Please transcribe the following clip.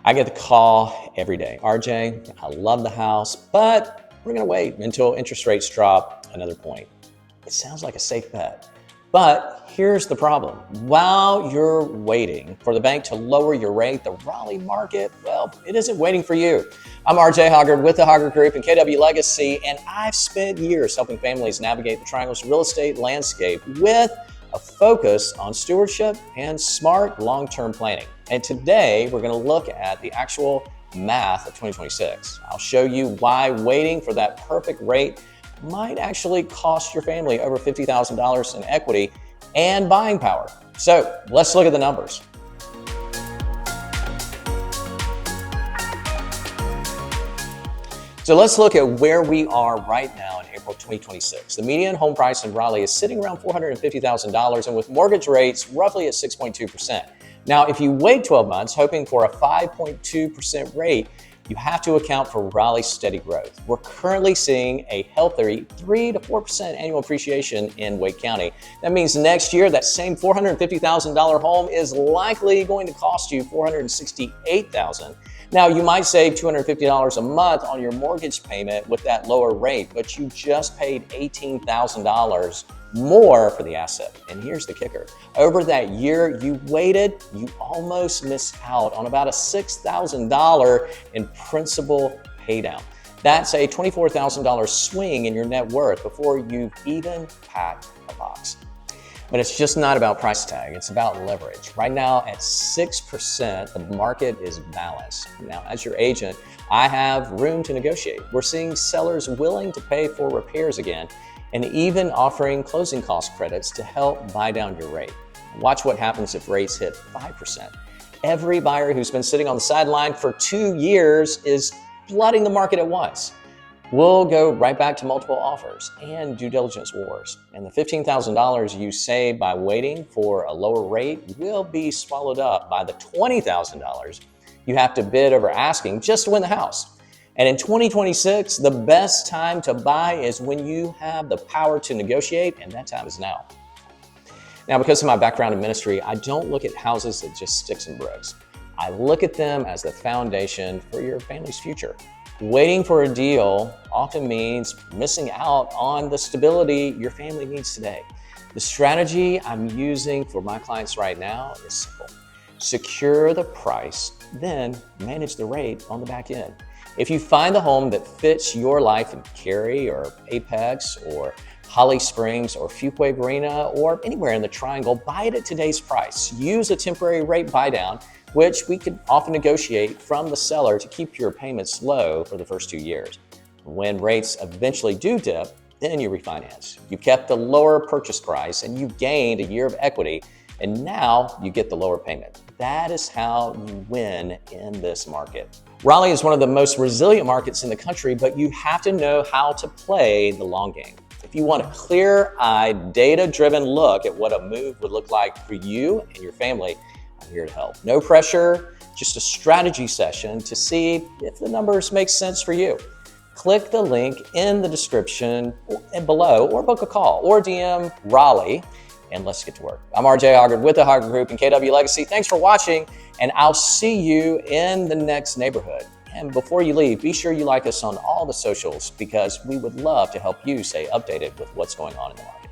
I get the call every day. RJ, I love the house, but we're gonna wait until interest rates drop another point. It sounds like a safe bet. But here's the problem. While you're waiting for the bank to lower your rate, the Raleigh market, well, it isn't waiting for you. I'm RJ Hoggard with the Hoggard Group and KW Legacy, and I've spent years helping families navigate the Triangle's real estate landscape with a focus on stewardship and smart long-term planning. And today, we're gonna look at the actual math of 2026. I'll show you why waiting for that perfect rate might actually cost your family over $50,000 in equity and buying power. So let's look at the numbers. So let's look at where we are right now in April 2026. The median home price in Raleigh is sitting around $450,000 and with mortgage rates roughly at 6.2%. Now, if you wait 12 months hoping for a 5.2% rate, you have to account for Raleigh's steady growth. We're currently seeing a healthy 3 to 4% annual appreciation in Wake County. That means next year, that same $450,000 home is likely going to cost you $468,000. Now, you might save $250 a month on your mortgage payment with that lower rate, but you just paid $18,000 more for the asset. And here's the kicker. Over that year you waited, you almost missed out on about a $6,000 in principal paydown. That's a $24,000 swing in your net worth before you've even packed a box. But it's just not about price tag, it's about leverage. Right now at 6%, the market is balanced. Now, as your agent, I have room to negotiate. We're seeing sellers willing to pay for repairs again, and even offering closing cost credits to help buy down your rate. Watch what happens if rates hit 5%. Every buyer who's been sitting on the sideline for 2 years is flooding the market at once. We'll go right back to multiple offers and due diligence wars. And the $15,000 you save by waiting for a lower rate will be swallowed up by the $20,000 you have to bid over asking just to win the house. And in 2026, the best time to buy is when you have the power to negotiate, and that time is now. Now, because of my background in ministry, I don't look at houses as just sticks and bricks. I look at them as the foundation for your family's future. Waiting for a deal often means missing out on the stability your family needs today. The strategy I'm using for my clients right now is simple. Secure the price, then manage the rate on the back end. If you find a home that fits your life in Cary or Apex or Holly Springs or Fuquay Marina or anywhere in the Triangle, buy it at today's price. Use a temporary rate buy down, which we can often negotiate from the seller to keep your payments low for the first 2 years. When rates eventually do dip, then you refinance. You kept the lower purchase price and you gained a year of equity, and now you get the lower payment. That is how you win in this market. Raleigh is one of the most resilient markets in the country, but you have to know how to play the long game. If you want a clear-eyed, data-driven look at what a move would look like for you and your family, I'm here to help. No pressure, just a strategy session to see if the numbers make sense for you. Click the link in the description below or book a call or DM Raleigh and let's get to work. I'm RJ Hoggard with the Hoggard Group and KW Legacy. Thanks for watching, and I'll see you in the next neighborhood. And before you leave, be sure you like us on all the socials because we would love to help you stay updated with what's going on in the market.